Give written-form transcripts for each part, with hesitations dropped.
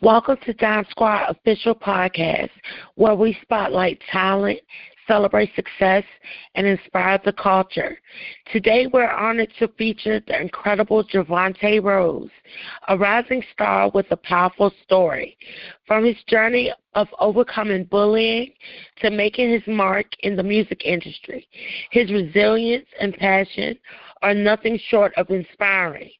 Welcome to Dime Squad official podcast, where we spotlight talent, celebrate success, and inspire the culture. Today, we're honored to feature the incredible Javonte Rose, a rising star with a powerful story. From his journey of overcoming bullying to making his mark in the music industry, his resilience and passion are nothing short of inspiring.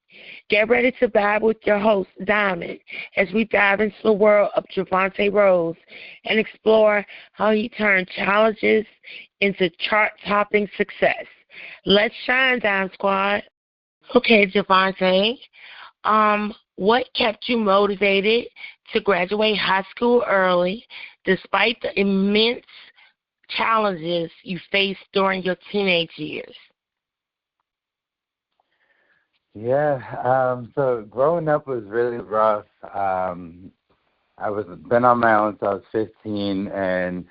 Get ready to vibe with your host, Diamond, as we dive into the world of Javonte Rose and explore how he turned challenges into chart-topping success. Let's shine, Dime Squad. Okay, Javonte, what kept you motivated to graduate high school early despite the immense challenges you faced during your teenage years? Yeah, so growing up was really rough. I was been on my own since I was 15, and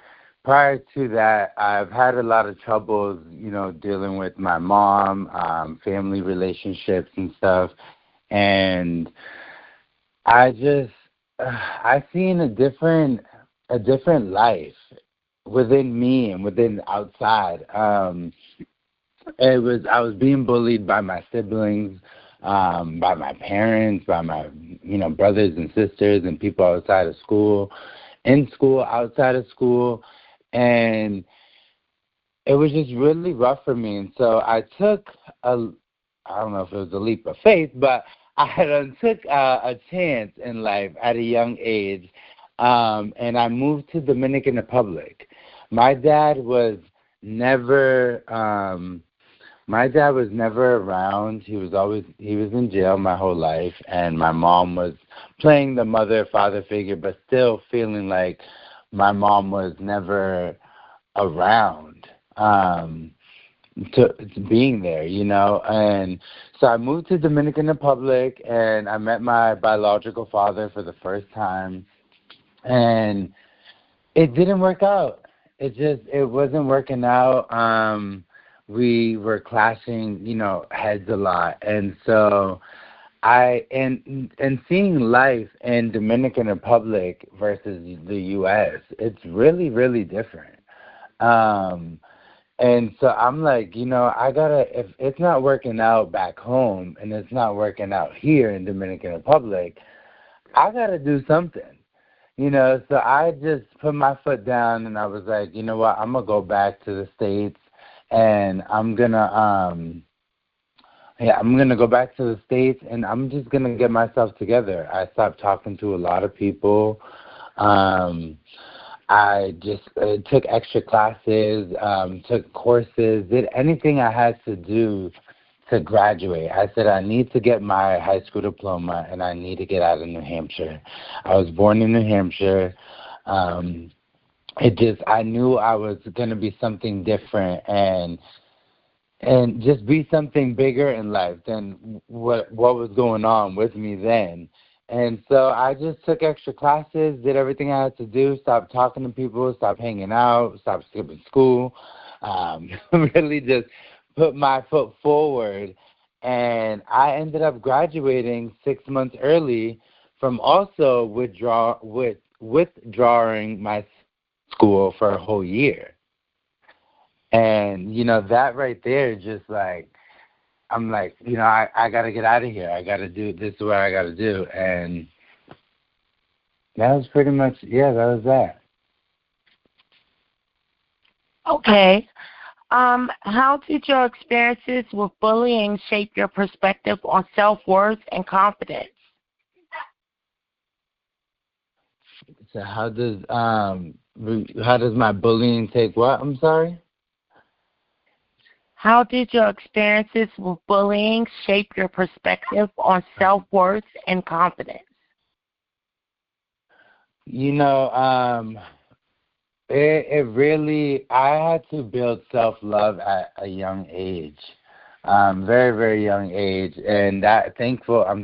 prior to that, I've had a lot of troubles, dealing with my mom, family relationships and stuff, and I seen a different life within me and within outside. I was being bullied by my siblings, by my parents, by my brothers and sisters and people outside of school, in school, outside of school, and it was just really rough for me. And so I took I don't know if it was a leap of faith, but I took a chance in life at a young age, and I moved to Dominican Republic. My dad was never around. He was in jail my whole life, and my mom was playing the father figure, but still feeling like my mom was never around to being there, And so I moved to Dominican Republic, and I met my biological father for the first time, and it didn't work out. It wasn't working out. We were clashing, heads a lot. And so and seeing life in Dominican Republic versus the U.S., it's really, really different. And so I'm like, if it's not working out back home and it's not working out here in Dominican Republic, I got to do something. So I just put my foot down and I was like, you know what, I'm going to go back to the States. And I'm gonna go back to the States, and I'm just gonna get myself together. I stopped talking to a lot of people. I just took extra classes, took courses, did anything I had to do to graduate. I said I need to get my high school diploma, and I need to get out of New Hampshire. I was born in New Hampshire. I knew I was going to be something different and just be something bigger in life than what was going on with me then. And so I just took extra classes, did everything I had to do, stopped talking to people, stopped hanging out, stopped skipping school, really just put my foot forward. And I ended up graduating 6 months early from also withdrawing my school for a whole year. And that right there, just like, I'm like, I got to get out of here. I got to do this is what I got to do. And that was pretty much, that was that. Okay. How did your experiences with bullying shape your perspective on self-worth and confidence? So how does my bullying take what? I'm sorry? How did your experiences with bullying shape your perspective on self-worth and confidence? It really, I had to build self-love at a young age, very, very young age. And I'm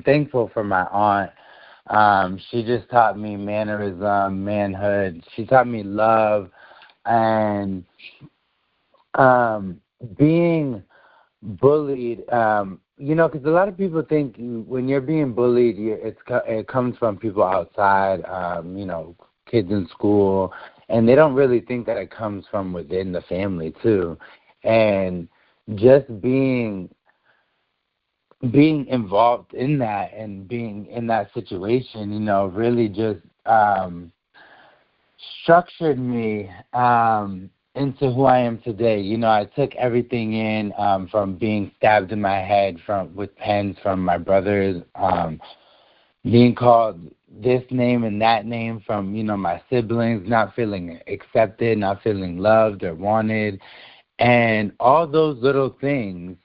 thankful for my aunt. She just taught me mannerism, manhood. She taught me love, and being bullied because a lot of people think when you're being bullied, it comes from people outside, kids in school, and they don't really think that it comes from within the family too. And just being involved in that and being in that situation, really just structured me into who I am today. I took everything in from being stabbed in my head with pens from my brothers, being called this name and that name from, my siblings, not feeling accepted, not feeling loved or wanted. And all those little things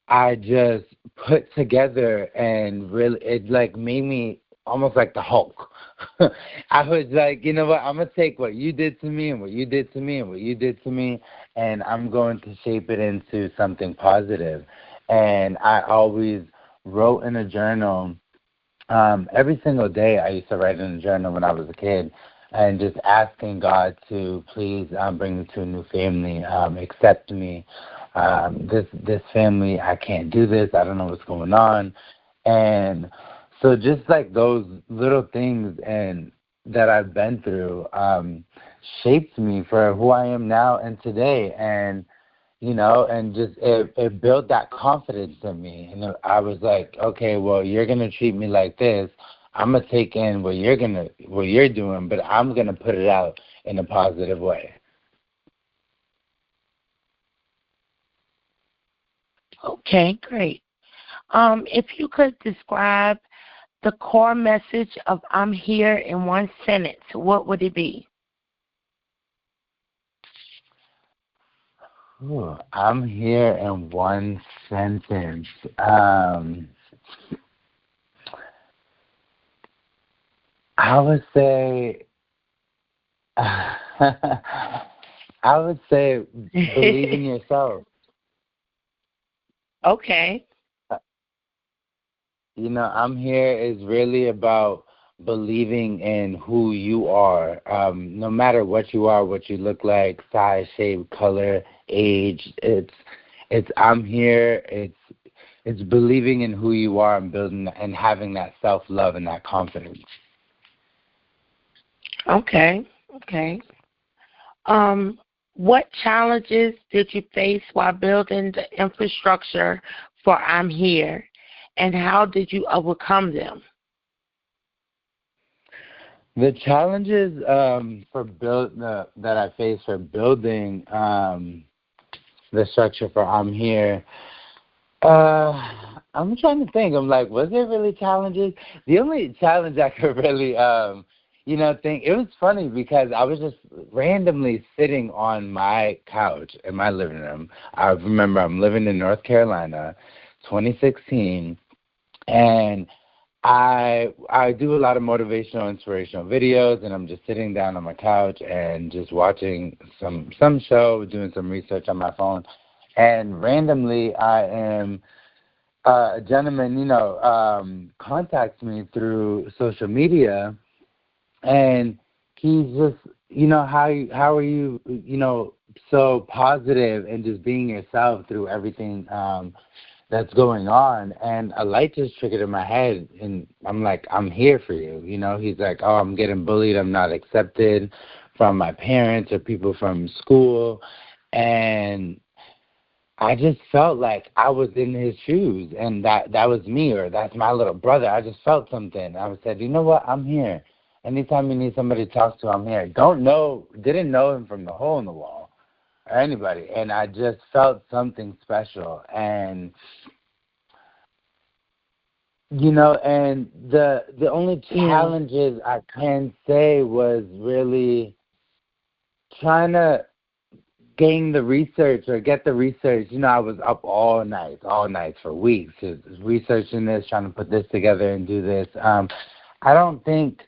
I just put together, and really it made me almost like the Hulk. I was like, you know what, I'm going to take what you did to me and what you did to me and what you did to me, and I'm going to shape it into something positive. And I always wrote in a journal. Every single day I used to write in a journal when I was a kid, and just asking God to please bring me to a new family, accept me. This family, I can't do this. I don't know what's going on. And so just like those little things and that I've been through shaped me for who I am now and today. And, and just it built that confidence in me. And I was like, okay, well, you're going to treat me like this. I'm going to take in what you're doing, but I'm going to put it out in a positive way. Okay, great. If you could describe the core message of I'm Here in one sentence, what would it be? Ooh, I'm here in one sentence. I would say believe in yourself. Okay. I'm here is really about believing in who you are, no matter what you are, what you look like, size, shape, color, age. It's I'm here. It's believing in who you are and building and having that self-love and that confidence. Okay. What challenges did you face while building the infrastructure for I'm Here, and how did you overcome them? The challenges that I faced for building the structure for I'm Here, I'm trying to think. I'm like, was there really challenges? The only challenge I could really think, it was funny because I was just randomly sitting on my couch in my living room. I remember I'm living in North Carolina, 2016, and I do a lot of motivational, inspirational videos, and I'm just sitting down on my couch and just watching some show, doing some research on my phone, and randomly a gentleman, contacts me through social media, and he's just, how are you, so positive and just being yourself through everything that's going on. And a light just triggered in my head, and I'm like, I'm here for you. He's like, oh, I'm getting bullied. I'm not accepted from my parents or people from school. And I just felt like I was in his shoes, and that was me, or that's my little brother. I just felt something. I said, you know what? I'm here. Anytime you need somebody to talk to, I'm here. Didn't know him from the hole in the wall or anybody. And I just felt something special. And, and the only challenges I can say was really trying to gain the research or get the research. I was up all night for weeks, just researching this, trying to put this together and do this. I don't think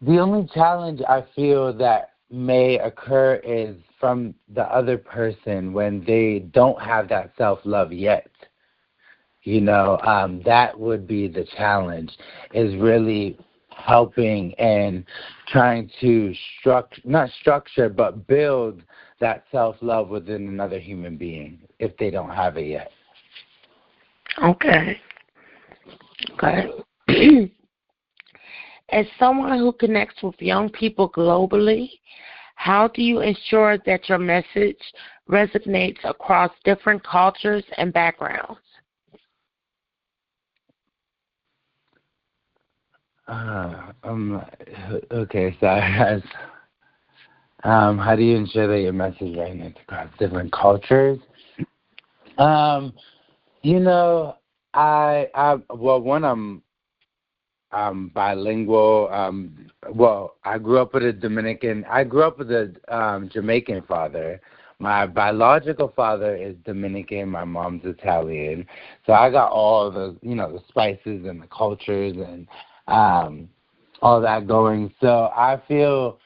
the only challenge I feel that may occur is from the other person when they don't have that self-love yet. That would be the challenge, is really helping and trying to not structure, but build that self-love within another human being if they don't have it yet. Okay. Okay. As someone who connects with young people globally, how do you ensure that your message resonates across different cultures and backgrounds? Uh, um, okay, so how do you ensure that your message resonates across different cultures? Um, you know, well, one, I'm bilingual. I grew up with a Jamaican father. My biological father is Dominican. My mom's Italian. So I got all the spices and the cultures and all that going. So I feel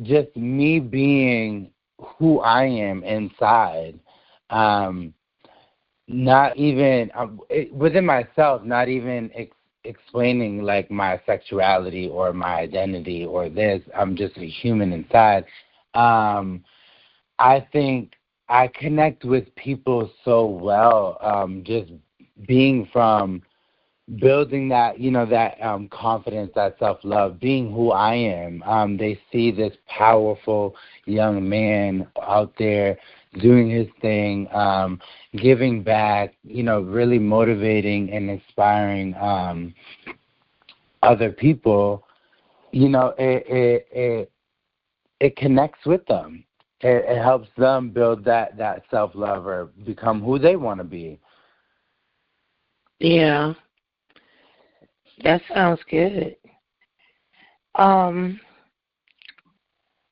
just me being who I am inside, not even within myself, not even explaining like my sexuality or my identity or this. I'm just a human inside. I think I connect with people so well, just being from building that confidence, that self-love, being who I am. They see this powerful young man out there doing his thing, giving back, really motivating and inspiring other people. It connects with them. It helps them build that self-love or become who they want to be. Yeah, that sounds good. Um,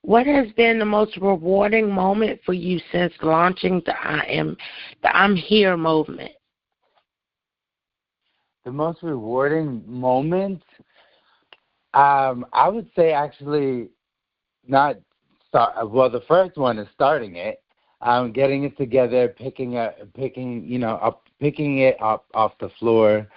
what has been the most rewarding moment for you since launching the I'm Here movement? The most rewarding moment, I would say actually not start. Well, the first one is starting it, getting it together, picking it up off the floor,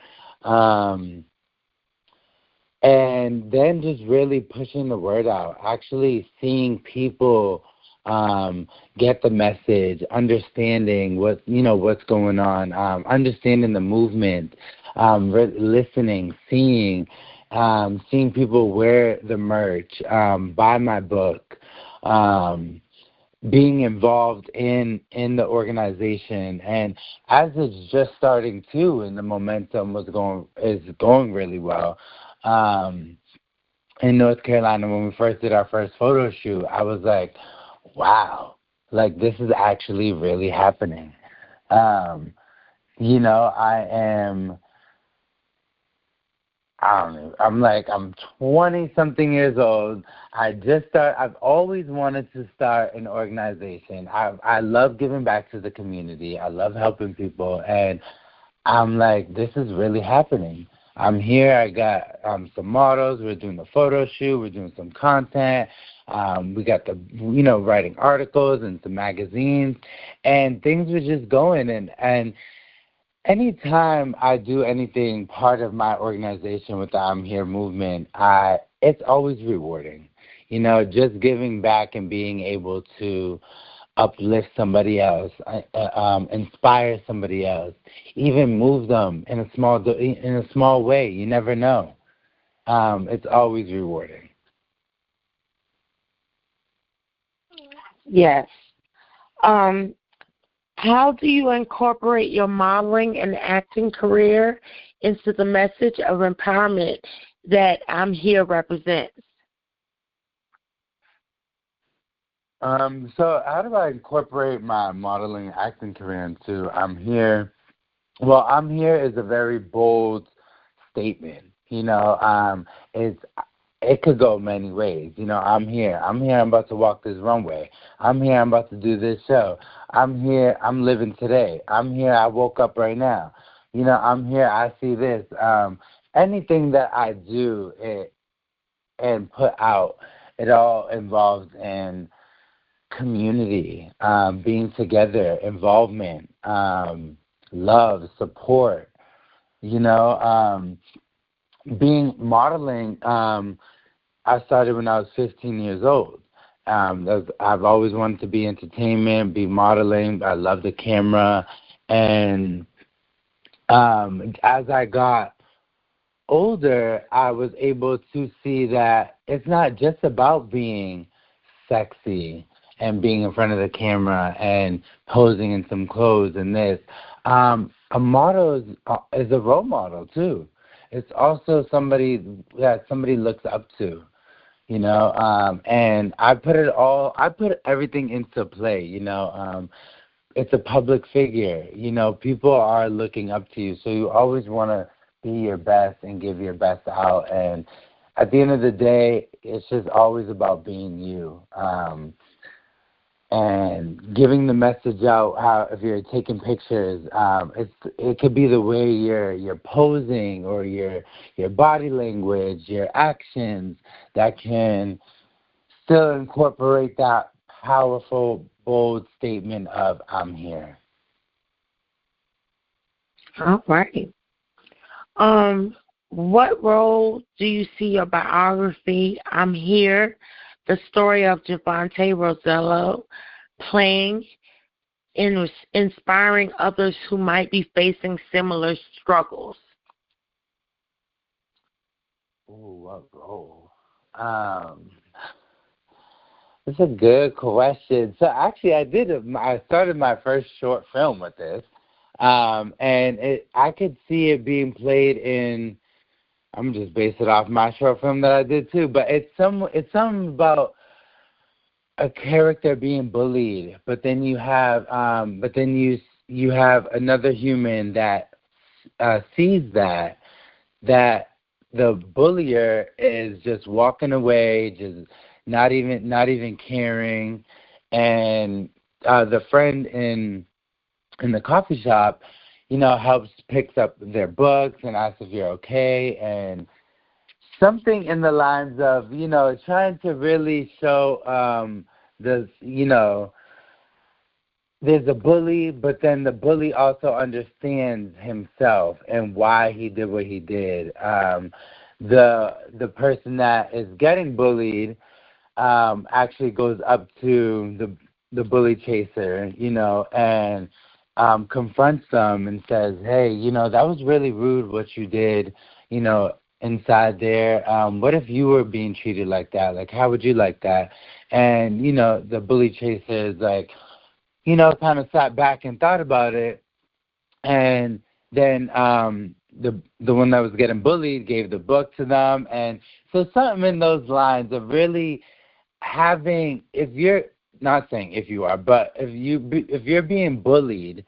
and then just really pushing the word out. Actually, seeing people get the message, understanding what's going on, understanding the movement, listening, seeing people wear the merch, buy my book, being involved in the organization, and as it's just starting too, and the momentum is going really well. In North Carolina, when we first did our first photo shoot, I was like, wow, like this is actually really happening. I'm 20 something years old. I've always wanted to start an organization. I love giving back to the community. I love helping people, and I'm like, this is really happening. I'm here. I got some models. We're doing a photo shoot. We're doing some content. We got writing articles and some magazines, and things were just going. And anytime I do anything part of my organization with the I'm Here movement, it's always rewarding. Just giving back and being able to uplift somebody else, inspire somebody else, even move them in a small way. You never know. It's always rewarding. Yes. Um, how do you incorporate your modeling and acting career into the message of empowerment that I'm Here represents? So how do I incorporate my modeling and acting career into I'm Here? Well, I'm Here is a very bold statement. It could go many ways. I'm here. I'm here. I'm about to walk this runway. I'm here. I'm about to do this show. I'm here. I'm living today. I'm here. I woke up right now. I'm here. I see this. Anything that I do and put out, it all involves in community, being together, involvement, love, support. Being modeling. I started when I was 15 years old. I've always wanted to be entertainment, be modeling. I love the camera, and As I got older, I was able to see that it's not just about being sexy and being in front of the camera and posing in some clothes and this. A model is a role model too. It's also somebody that somebody looks up to, and I put everything into play, it's a public figure, people are looking up to you, so you always want to be your best and give your best out, and at the end of the day, it's just always about being you, and giving the message out. How if you're taking pictures, it could be the way you're posing or your body language, your actions that can still incorporate that powerful, bold statement of "I'm here." All right. What role do you see your biography, I'm Here, the story of Javonte Rose, playing in inspiring others who might be facing similar struggles? Ooh, what role? It's a good question. So actually, I started my first short film with this, and I could see it being played in. I'm just base it off my short film that I did too, but it's something about a character being bullied, but then you have you have another human that sees that the bullier is just walking away, just not even caring, and the friend in the coffee shop, picks up their books and asks if you're okay, and something in the lines of, trying to really show there's a bully, but then the bully also understands himself and why he did what he did. The person that is getting bullied actually goes up to the bully chaser, and confronts them and says, hey, that was really rude what you did, inside there. What if you were being treated like that? Like, how would you like that? And, the bully chaser is like, kind of sat back and thought about it. And then the one that was getting bullied gave the book to them. And so something in those lines of really having, if you're not saying if you are, but if you're being bullied,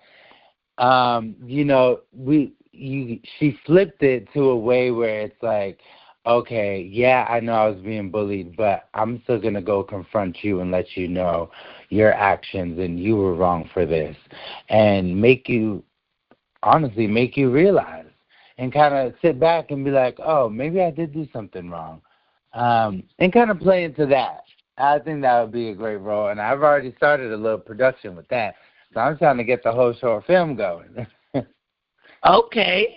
she flipped it to a way where it's like, okay, yeah, I know I was being bullied, but I'm still gonna go confront you and let you know your actions and you were wrong for this, and make you realize and kind of sit back and be like, oh, maybe I did do something wrong, and kind of play into that. I think that would be a great role, and I've already started a little production with that. So I'm trying to get the whole short film going. Okay.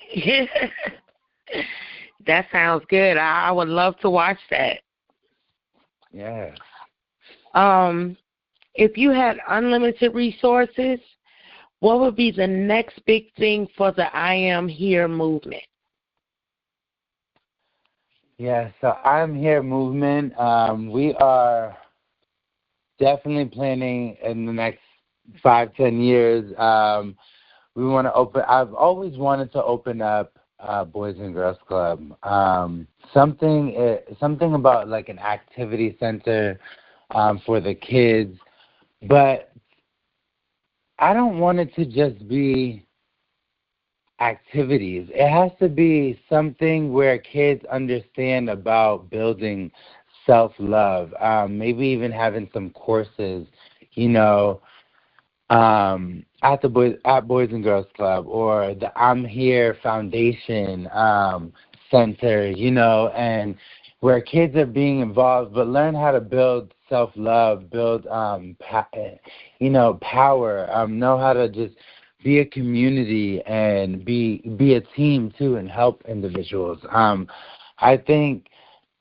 That sounds good. I would love to watch that. Yeah. If you had unlimited resources, what would be the next big thing for the I Am Here movement? Yeah, so I'm Here movement. We are definitely planning in the next 5-10 years. We want to open. I've always wanted to open up Boys and Girls Club. Something about like an activity center for the kids, but I don't want it to just be activities. It has to be something where kids understand about building self-love, maybe even having some courses, at Boys and Girls Club, or the I'm Here Foundation Center, and where kids are being involved, but learn how to build self-love, build power, know how to just be a community and be a team too, and help individuals. I think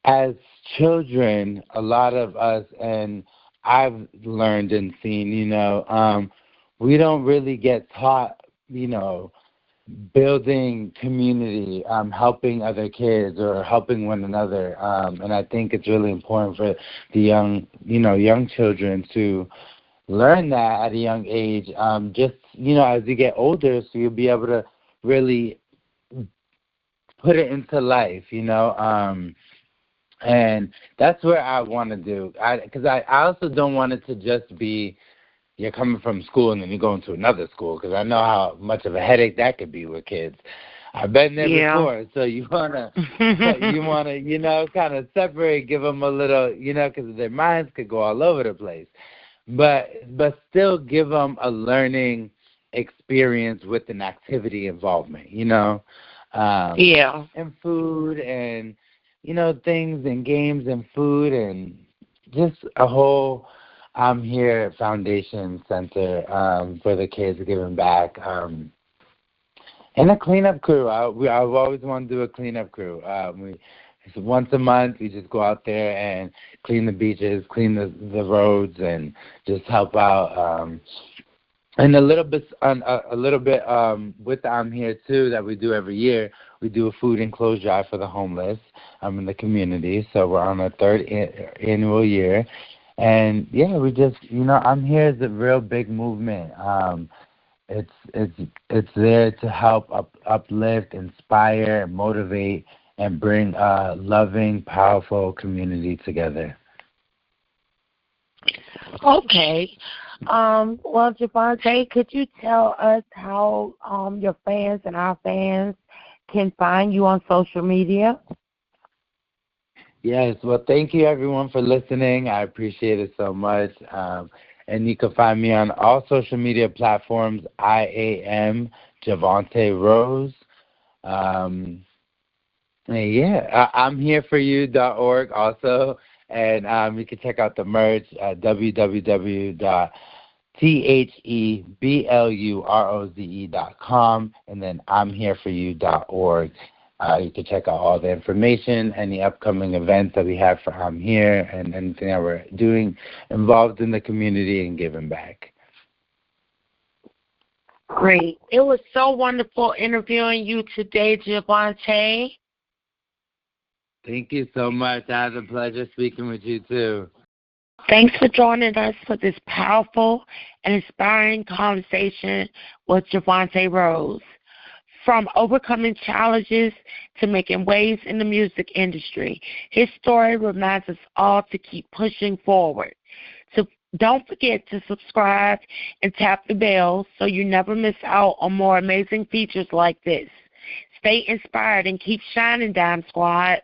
as children, a lot of us, and I've learned and seen, we don't really get taught, building community, helping other kids or helping one another. And I think it's really important for the young children to learn that at a young age, just, as you get older, so you'll be able to really put it into life, and that's where I want to do. Because I also don't want it to just be you're coming from school and then you're going to another school, because I know how much of a headache that could be with kids. I've been there before, so you wanna, kind of separate, give them a little, because their minds could go all over the place, but still give them a learning experience with an activity involvement, and food and things and games and food and just a whole I'm Here Foundation Center for the kids giving back. And a cleanup crew. I've always wanted to do a cleanup crew. Once a month, we just go out there and clean the beaches, clean the roads, and just help out. And a little bit with I'm Here too that we do every year. We do a food and clothes drive for the homeless in the community. So we're on our third annual year. And we just, I'm Here is a real big movement. It's there to help uplift, inspire, and motivate, and bring a loving, powerful community together. Okay. Well, Javonte, could you tell us how your fans and our fans can find you on social media? Yes, well, thank you, everyone, for listening. I appreciate it so much. And you can find me on all social media platforms. I am Javonte Rose. I'm here for you.org also. And you can check out the merch at www.thebluroze.com. And then I'm here for you.org. You can check out all the information, any upcoming events that we have for I'm Here, and anything that we're doing involved in the community and giving back. Great. It was so wonderful interviewing you today, Javonte. Thank you so much. I had a pleasure speaking with you, too. Thanks for joining us for this powerful and inspiring conversation with Javonte Rose. From overcoming challenges to making waves in the music industry, his story reminds us all to keep pushing forward. So don't forget to subscribe and tap the bell so you never miss out on more amazing features like this. Stay inspired and keep shining, Dime Squad.